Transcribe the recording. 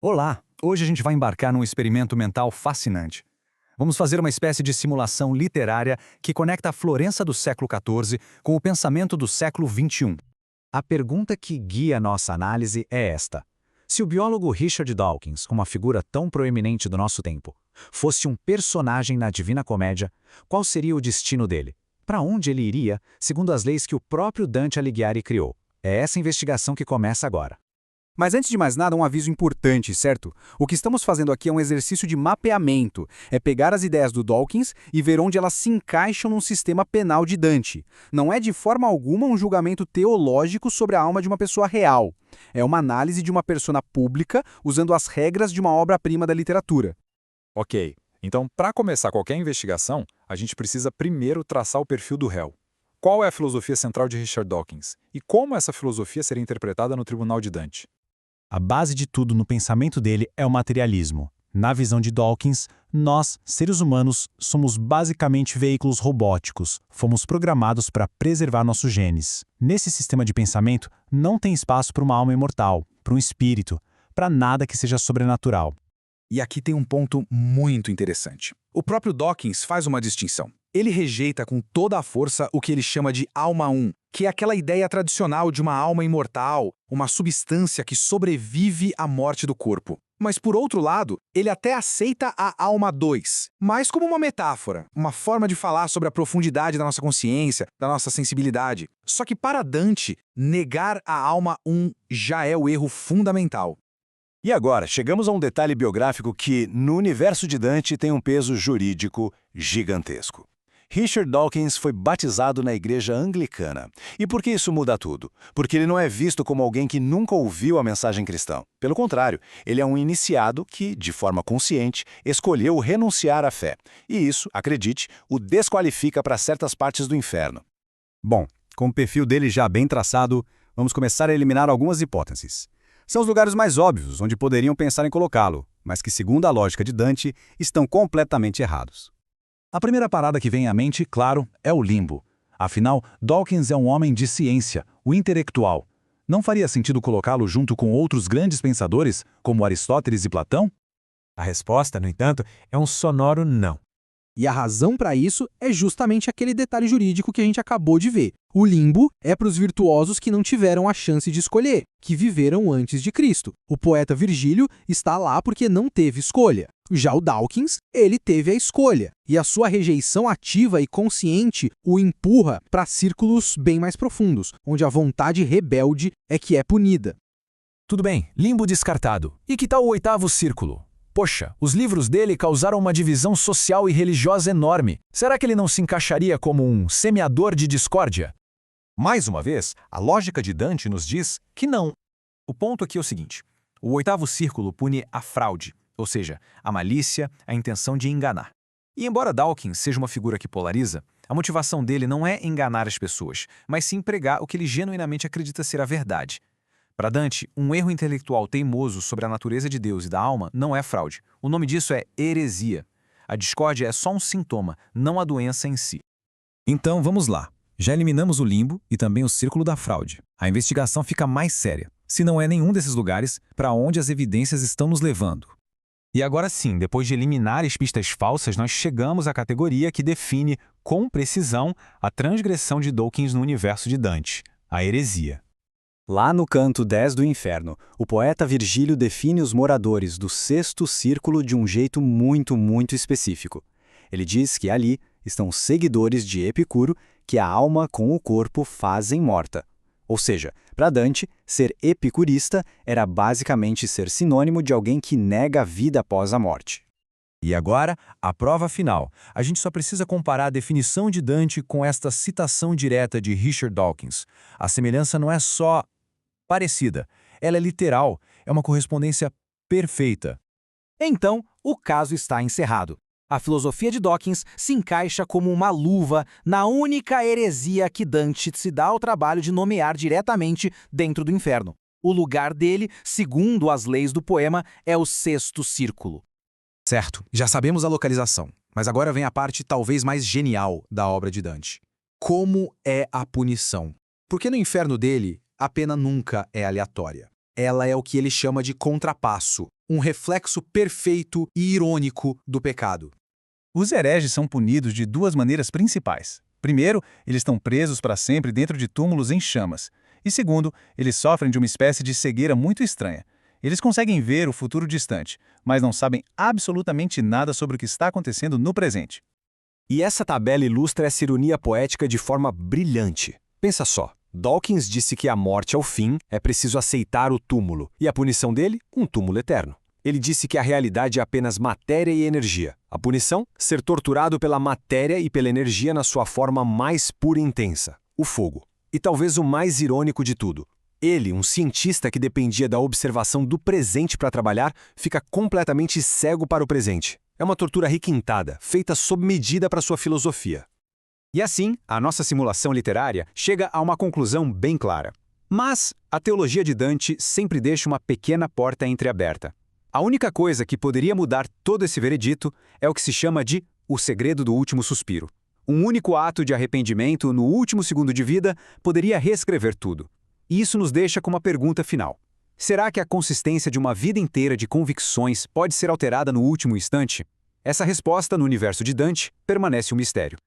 Olá! Hoje a gente vai embarcar num experimento mental fascinante. Vamos fazer uma espécie de simulação literária que conecta a Florença do século XIV com o pensamento do século XXI. A pergunta que guia nossa análise é esta. Se o biólogo Richard Dawkins, uma figura tão proeminente do nosso tempo, fosse um personagem na Divina Comédia, qual seria o destino dele? Para onde ele iria, segundo as leis que o próprio Dante Alighieri criou? É essa investigação que começa agora. Mas antes de mais nada, um aviso importante, certo? O que estamos fazendo aqui é um exercício de mapeamento. É pegar as ideias do Dawkins e ver onde elas se encaixam num sistema penal de Dante. Não é de forma alguma um julgamento teológico sobre a alma de uma pessoa real. É uma análise de uma persona pública usando as regras de uma obra-prima da literatura. Ok, então para começar qualquer investigação, a gente precisa primeiro traçar o perfil do réu. Qual é a filosofia central de Richard Dawkins? E como essa filosofia seria interpretada no Tribunal de Dante? A base de tudo no pensamento dele é o materialismo. Na visão de Dawkins, nós, seres humanos, somos basicamente veículos robóticos. Fomos programados para preservar nossos genes. Nesse sistema de pensamento, não tem espaço para uma alma imortal, para um espírito, para nada que seja sobrenatural. E aqui tem um ponto muito interessante. O próprio Dawkins faz uma distinção. Ele rejeita com toda a força o que ele chama de alma 1, que é aquela ideia tradicional de uma alma imortal, uma substância que sobrevive à morte do corpo. Mas, por outro lado, ele até aceita a alma 2, mais como uma metáfora, uma forma de falar sobre a profundidade da nossa consciência, da nossa sensibilidade. Só que, para Dante, negar a alma 1 já é o erro fundamental. E agora, chegamos a um detalhe biográfico que, no universo de Dante, tem um peso jurídico gigantesco. Richard Dawkins foi batizado na igreja anglicana. E por que isso muda tudo? Porque ele não é visto como alguém que nunca ouviu a mensagem cristã. Pelo contrário, ele é um iniciado que, de forma consciente, escolheu renunciar à fé. E isso, acredite, o desqualifica para certas partes do inferno. Bom, com o perfil dele já bem traçado, vamos começar a eliminar algumas hipóteses. São os lugares mais óbvios onde poderiam pensar em colocá-lo, mas que, segundo a lógica de Dante, estão completamente errados. A primeira parada que vem à mente, claro, é o limbo. Afinal, Dawkins é um homem de ciência, o intelectual. Não faria sentido colocá-lo junto com outros grandes pensadores, como Aristóteles e Platão? A resposta, no entanto, é um sonoro não. E a razão para isso é justamente aquele detalhe jurídico que a gente acabou de ver. O limbo é para os virtuosos que não tiveram a chance de escolher, que viveram antes de Cristo. O poeta Virgílio está lá porque não teve escolha. Já o Dawkins, ele teve a escolha, e a sua rejeição ativa e consciente o empurra para círculos bem mais profundos, onde a vontade rebelde é que é punida. Tudo bem, limbo descartado. E que tal o oitavo círculo? Poxa, os livros dele causaram uma divisão social e religiosa enorme. Será que ele não se encaixaria como um semeador de discórdia? Mais uma vez, a lógica de Dante nos diz que não. O ponto aqui é o seguinte: o oitavo círculo pune a fraude, ou seja, a malícia, a intenção de enganar. E embora Dawkins seja uma figura que polariza, a motivação dele não é enganar as pessoas, mas sim pregar o que ele genuinamente acredita ser a verdade. Para Dante, um erro intelectual teimoso sobre a natureza de Deus e da alma não é fraude. O nome disso é heresia. A discórdia é só um sintoma, não a doença em si. Então vamos lá. Já eliminamos o limbo e também o círculo da fraude. A investigação fica mais séria. Se não é nenhum desses lugares, para onde as evidências estão nos levando? E agora sim, depois de eliminar as pistas falsas, nós chegamos à categoria que define com precisão a transgressão de Dawkins no universo de Dante, a heresia. Lá no canto 10 do inferno, o poeta Virgílio define os moradores do sexto círculo de um jeito muito específico. Ele diz que ali estão os seguidores de Epicuro, que a alma com o corpo fazem morta. Ou seja, para Dante, ser epicurista era basicamente ser sinônimo de alguém que nega a vida após a morte. E agora, a prova final. A gente só precisa comparar a definição de Dante com esta citação direta de Richard Dawkins. A semelhança não é só parecida, ela é literal, é uma correspondência perfeita. Então, o caso está encerrado. A filosofia de Dawkins se encaixa como uma luva na única heresia que Dante se dá ao trabalho de nomear diretamente dentro do inferno. O lugar dele, segundo as leis do poema, é o sexto círculo. Certo, já sabemos a localização, mas agora vem a parte talvez mais genial da obra de Dante. Como é a punição? Porque no inferno dele, a pena nunca é aleatória. Ela é o que ele chama de contrapasso, um reflexo perfeito e irônico do pecado. Os hereges são punidos de duas maneiras principais. Primeiro, eles estão presos para sempre dentro de túmulos em chamas. E segundo, eles sofrem de uma espécie de cegueira muito estranha. Eles conseguem ver o futuro distante, mas não sabem absolutamente nada sobre o que está acontecendo no presente. E essa tabela ilustra essa ironia poética de forma brilhante. Pensa só, Dawkins disse que a morte é o fim, é preciso aceitar o túmulo, e a punição dele, um túmulo eterno. Ele disse que a realidade é apenas matéria e energia. A punição, ser torturado pela matéria e pela energia na sua forma mais pura e intensa, o fogo. E talvez o mais irônico de tudo, ele, um cientista que dependia da observação do presente para trabalhar, fica completamente cego para o presente. É uma tortura requintada, feita sob medida para sua filosofia. E assim, a nossa simulação literária chega a uma conclusão bem clara. Mas a teologia de Dante sempre deixa uma pequena porta entreaberta. A única coisa que poderia mudar todo esse veredito é o que se chama de o segredo do último suspiro. Um único ato de arrependimento no último segundo de vida poderia reescrever tudo. E isso nos deixa com uma pergunta final. Será que a consistência de uma vida inteira de convicções pode ser alterada no último instante? Essa resposta, no universo de Dante, permanece um mistério.